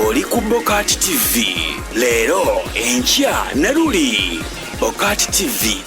oli ku Bokati TV. Leero enkya ne luli Bokati TV.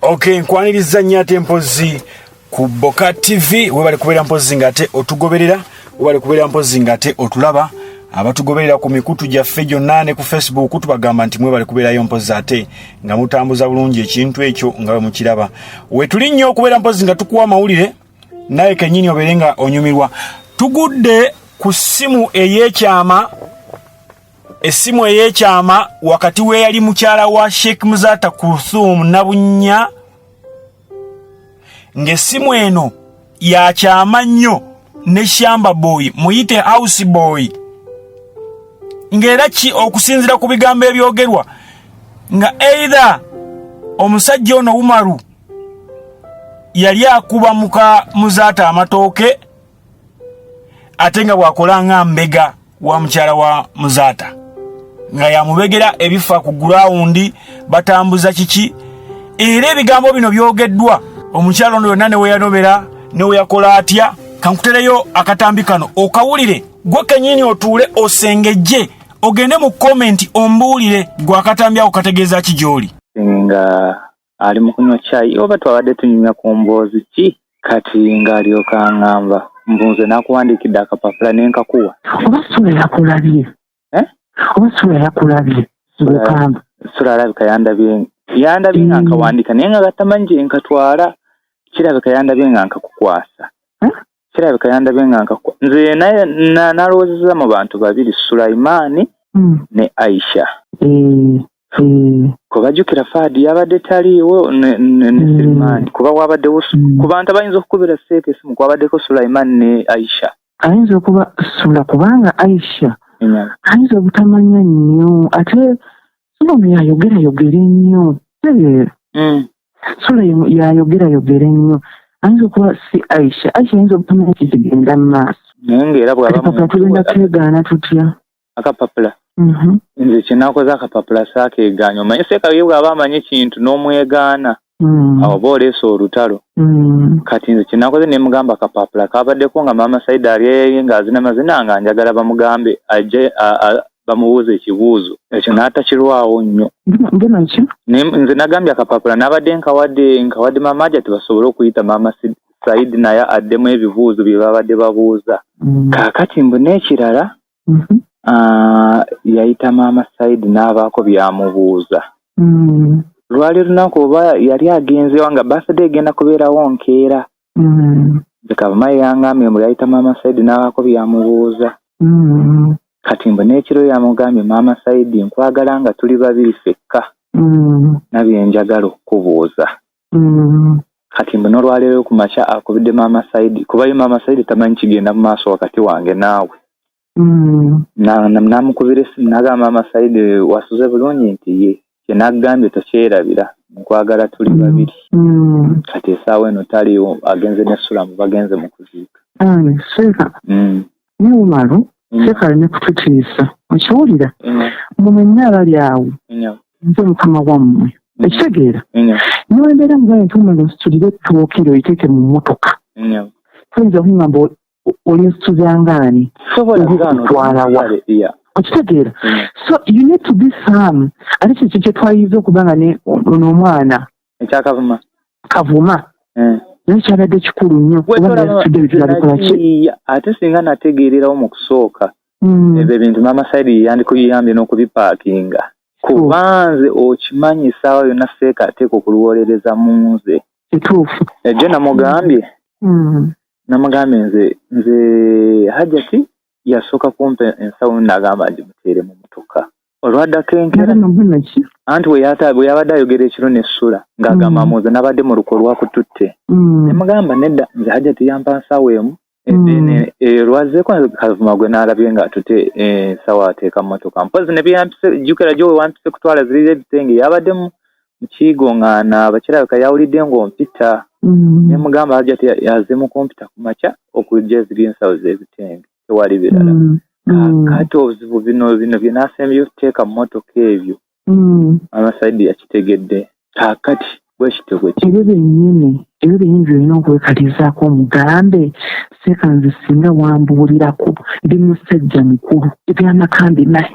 Okay, nkwaniriza nnyo ate mpozi ku Bokati TV. Webale kubeera mpozi ngate otugoberera, webale kubeera mpozi ngate otulaba. Abatugoberera ku mikutu gyaffe gyonna ne ku Facebook tubagamba nti mwebale kubeerayo mpozi ate nga mutambuza bulungi ekintu ekyo nga bwe mukiraba. Wetuli nnyo okubeera mpozi nga tukuwa amawulire naye kennyini obeere nga onyumirwa. Tugudde ku ssimu ey'ekyama, essimu ey'ekyama wakati we yali mukyala wa Sheikh Muzata Kulthum Nabunya, ng'essimu eno ya kyama nnyo ne Shamba Boy, muyite House Boy. Ng'era ki okusinzira ku bigambo ebyogerwa nga either omusajja ono Umaru yali akuba muka Muzata amatooke ate nga bwakola nga mbega wa mukyala wa Muzata nga yamubegera ebifa ku gurawundi batambuza kiki. Era ebigambo bino byogeddwa omukyala ono yonna ne we yanobera ne we yakola atya. Kankutereyo akatambi kano okawulire gwe kennyini otuule osengejje ogende mu comment ombuulire gwe akatambi ako kategeeza ki gy'oli. Nga ali mu kunywa chai oba twabadde tunyumya ku mboozi ki kati ng'alyoka ngamba mbunze nakuwandiikidde akapapula ne nkakuwa. Oba sula yakulabye? Oba sula yakulabye? Sula alabika yandabye nga nkawandiika naye nga gatamanyi gye nkatwala. Kirabika yandabye nga nkakukwasa. Kirabika yandabye nga nkakukwasa. Nze naye nalowoozezza mu bantu babiri, Sulaiman ne Aisha. Kuba jjukira Fadi yabadde taliiwo ne Sulaiman. Kuba wabaddewo ku bantu abayinza okukubira seeka essimu kwabaddeko Sulaiman ne Aisha. Ayinza okuba Sula kubanga Aisha ayinza obutamanya nnyo ate Sula yayogera nnyo. Sula yayogera nnyo. Ayinza okuba si Aisha. Aisha ayinza obutamanya kizigenda mu maaso. Naye ng'era bw'aba tugenda twegaana tutya akapapula. Nze kyenakoze akapapula saakeegaanya. Omanyi seeka ye bw'aba amanyi ekintu n'omwegaana awo oba oleese olutalo. Kati nze kyenakoze ne mugamba akapapula kaabaddeko nga Maama Saidi ali ng'azina mazina nga njagala bamugambe ajje bamubuuze ekibuuzo. Ekyo n'atakirwawo nnyo. Nze nagambye akapapula n'abadde nkawadde Maama Hajjati basobole okuyita Maama Saidi naye addemu ebibuuzo bye babadde babuuza. Kaakati mbu n'ekirala yayita Maama Saidi n'abaako byamubuuza. Lwali lunaku oba yali agenzeewo nga birthday egenda kubeerawo nkeera. Bikabamayi yangambye mbu yayita Maama Saidi n'abaako byamubuuza. Kati mbu n'ekiro yamugambye Maama Saidi nkwagala nga tuli babiri ffekka nabye njagala okukubuuza. Kati mbu n'olwaleero ku makya akubidde Maama Saidi kuba ye Maama Saidi tamanyi kigenda mu maaso wakati wange naawe. Namukubira essimu n'agamba Maama Saidi wasuze bulungi nti ye kyenagambye tokyerabira nkwagala tuli babiri. Kati essaawa eno taliiwo agenze ne Sulamu bagenze mu kuziika. Seeka ne Umaru seeka alina kututiisa okiwulira mwenna abali awo nze mukama wammwe ekitegeera niwembeera mugaye nti Umaru nsitulire ettooke oyiteeke mu mmotoka toyinza kungamba oli nsituzangaani okutwalawa okitegeera. So you need to be firm. Ate kyo kye twayiza okuba nga n'omwana ekyakavuma kavuma naye kyabadde kikulu nnyo ate singa nategeererawo mu kusooka ebyo ebintu Maama Saidi yandikuyambye n'okubipaakinga kuba nze okimanyi essaawa yonna seeka ateeka okuluwolereza mu nze. Kituufu ejjo namugambye nze Hajjati yasooka kumpe ensawo n'agamba ngimuteere mu motoka. Olwaddako enkera anti bwe yabadde ayogera ekiro ne Sula ng'agamba muze nabadde mu luko lwakututte. Ne mugamba nedda nze Hajjati yampa nsawo emu lwazzeeko Kavuma gwe n'alabye ng'atute ensawo ateeka mu motoka. Mpozi ne byampise jjukira gye we wampise kutwala zirira ebitenge yabadde mu kiigo ng'anaaba kirabika yawulidde ng'ompita. Ne mugamba Hajjati yazze mu kumpita ku makya okujja eziri ensawo z'ebitenge tewali birala. Kati obuzibu bino bye naasembye okuteeka mu motoka ebyo Maama Saidi yakitegedde. Kaakati bwe kitebwe ebyo byennyini byolina okwekalizaako omugambe seeka nze singa wambuulirako ndi musajja mukulu ebyamakambi naye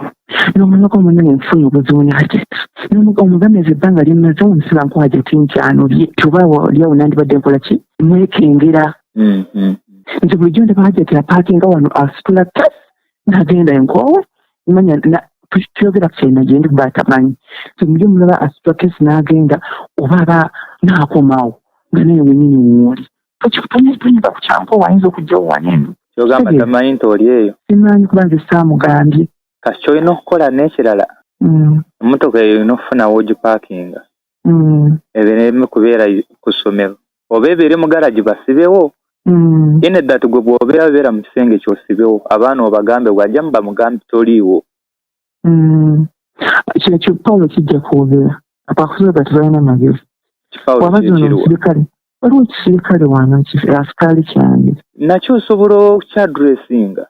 n'omuloko munene nfunye obuzibu ne hajeti omugamezi ebbanga lyemmaze omusira nku hajeti nkyano tuba lyawo nandibadde nkola ki mwekengera nti bulijjo ndaba hajeti apaakinga wano asitula tas n'agenda enkoowe manya tuyogera kukyalina gye ndi kuba atamanyi nti bulijjo mulaba asitula kesi n'agenda oba aba n'akomawo nga naye wenyini wooli tokikutonyetonyiba ku kyankoowe ayinza okujjawo waneno kyogamba tamanyi nti oli eyo simanyi kuba nze saamugambye kasi kyolina okukola n'ekirala emmotoka eyo olina okufuna wogipaakinga ebireme kubeera ku ssomero oba ebeere mu garagi basibewo yene ddatu gwe bw'obeera mu kisenge kyosibewo abaana obagambe bw'ajja mu bamugambe toliiwo kino Paulo kijja kwogera abakusobola tebalina magezi wabazonmusirikale waliwo ekisirikale wano asikaali kyange nakyo osobola okukyaduresinga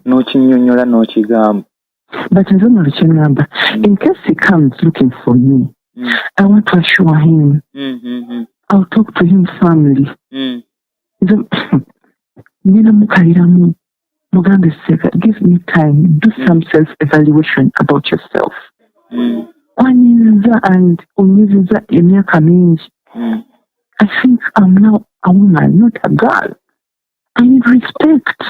n'okinnyonnyola n'okigamba but nze nolo kyengamba in case he comes looking for me I want to assure him I'll talk to him family nina mukaliramu mugambe seka give me time do some self-evaluation about yourself wanyinza and unyiziza emyaka mingi I think I'm now a woman, not a girl. I need respect.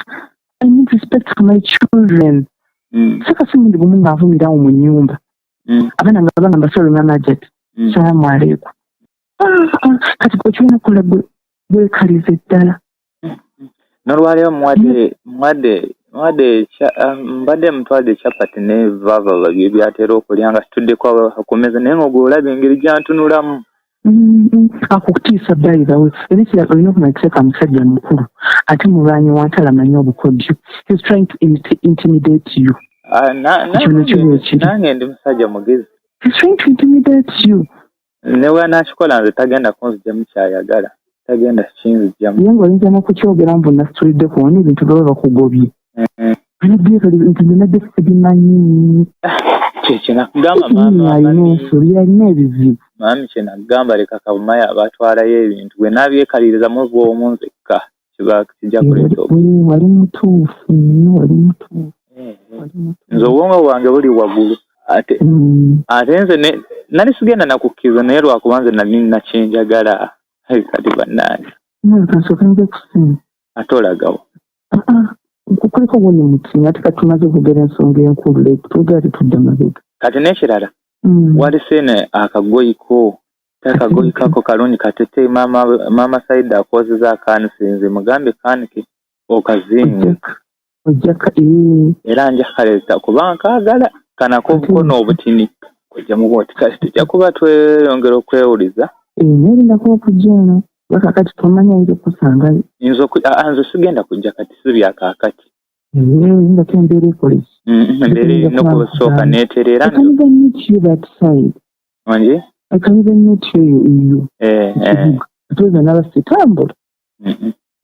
I need respect for my children. Saka simundi bumunga avumirawo mu nyumba. Abana nga banga mbasolo na budget. Salamu aleikum. Kati ko chuna kula bwekalize ddala. Nolwaleero mbadde mutwalide chapati ne vava babye byatera okulyanga situddeko akumeza naye ng'ogwo olaba engeri gyantunulamu. Akukutiisa by the way ebikira olina okumakiseka musajja mukulu ate mulwanyi wantala manyi obukodyo he's trying to intimidate you nange ndi musajja mugezi he's trying to intimidate you ne bw'anaakikola nze tagenda kunzigyamu kyayagala tagenda kinzigyamu ye ng'oyinza n'okukyogera mbu nasitulidde kuwona ebintu baba bakugobye nti binadde sibimanyi kyekyo nakugamba maama alina ensobi alina ebizibu maami kye nakugamba leka kabumaya abatwalayo ebintu bwe nabyekaliriza mu bw'omu nzekka kiba kijja kuleeta wali mutuufu nnyo wali mutuufu nze obwongo bwange buli waggulu ate nze nali sigenda nakukkiriza naye lwakuba nze nali nakyenjagala kati bannange kasooka nze kusinga ate olagawo kuliko bwoni mutima ate kati tumaze okugera ensonga enkulu like twogera tetudda mabega kati n'ekirala wali seene akagoyiko akagoyi kako kalungi katete mama Saidi akozeza akanisinze mugambe kanike okazinga ojjaka era nja kaleta kuba nkaagala kanako obukono obutini kujja mu bwoti kasi tujja kuba tweyongera okwewuliza nerindako okujjaano bakakati tomanya ayinza okusangayo nze sigenda kujja kati si byakaakati ndako embeera ekole embeera erina okusooka neeterera I can even meet you that side. Wanji? I can even meet you. Tuweza n'abasitambula.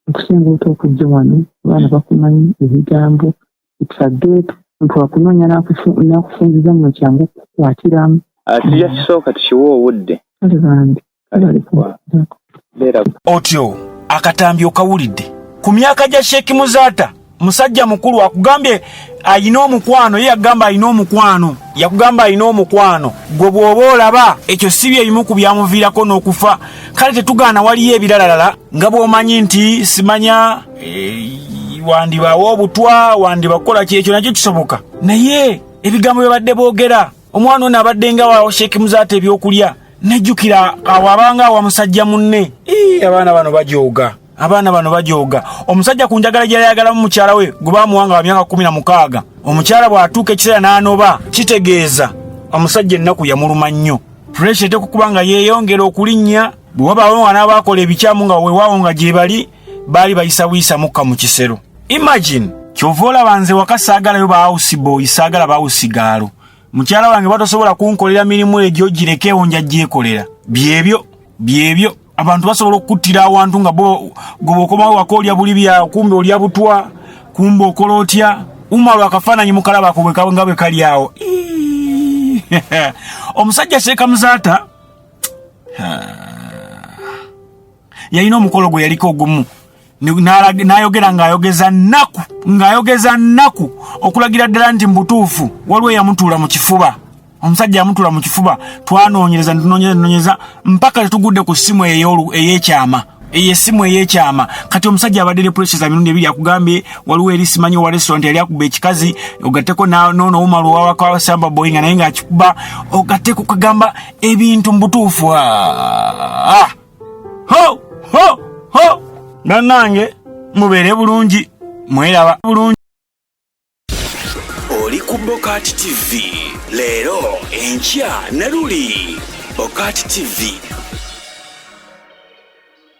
Okusinga okujja wano abaana bakumanyi ebigambo ekisaggeeto nti wakunoonya n'akufunziza muno kyangu okukwatiramu. Tujja kisooka tukiwe obudde. Kale bandi. Otyo akatambi okawulidde ku myaka gya Sheikh Muzaata musajja mukulu akugambye ayina omukwano ye yagamba ayina omukwano yakugamba ayina omukwano gwe bw'oba olaba ekyo si bye bimu ku byamuviirako n'okufa kale tetugaana waliyo ebiralalala nga bw'omanyi nti simanya wandibaawo obutwa wandibakola kyekyo nakyo kisoboka naye ebigambo bye badde boogera omwana ono abadde nga wa Sheikh Muzaata ebyokulya nejjukira awo abanga wa musajja munne abaana bano bajooga omusajja ku njagala gye yayagalamu mukyala we gwe baamuwanga wa myaka 16 omukyala bw'atuuka ekiseera n'anoba kitegeeza omusajja ennaku yamuluma nnyo puresha tekukuba nga yeeyongera okulinnya bwe wabaawo n'abaakola ebikyamu nga weewaawo nga gye baali bayisabuyisa mukka mu kisero imagine kyova olaba nze waka saagalayo ba house boy saagala ba house gaalo mukyala wange batosobola kunkolera mirimu egyo girekeewo nja gyekolera byebyo abantu basobola okuttira awantu nga gobokomawo wakolya buli bya kumbe olya butwa kumbe okola otya umalo akafaananyi mukalaba nga bwe kali awo omusajja Sheikh Muzaata yalina omukolo gwe yaliko ogumu n'ayogera ng'ayogeza nnaku okulagira ddala nti mbutuufu waliwo yamutuula mu kifuba. Omusajja yamutuula mu kifuba, twanoonyereza mpaka tetugudde ku ssimu ey'ekyama. Essimu ey'ekyama. Kati omusajja abadde ne pressures emirundi ebiri akugambye waliwo eri simanyi wa restaurant yali akuba ekikazi, ogatteko n'ono Umaru wawaka Samba Boy nga naye ng'akikuba, ogatteko kagamba ebintu mbutuufu. Bannange mubeere bulungi, mweraba bulungi. Oli ku Bokati TV leero enkya Naruli. Bokati TV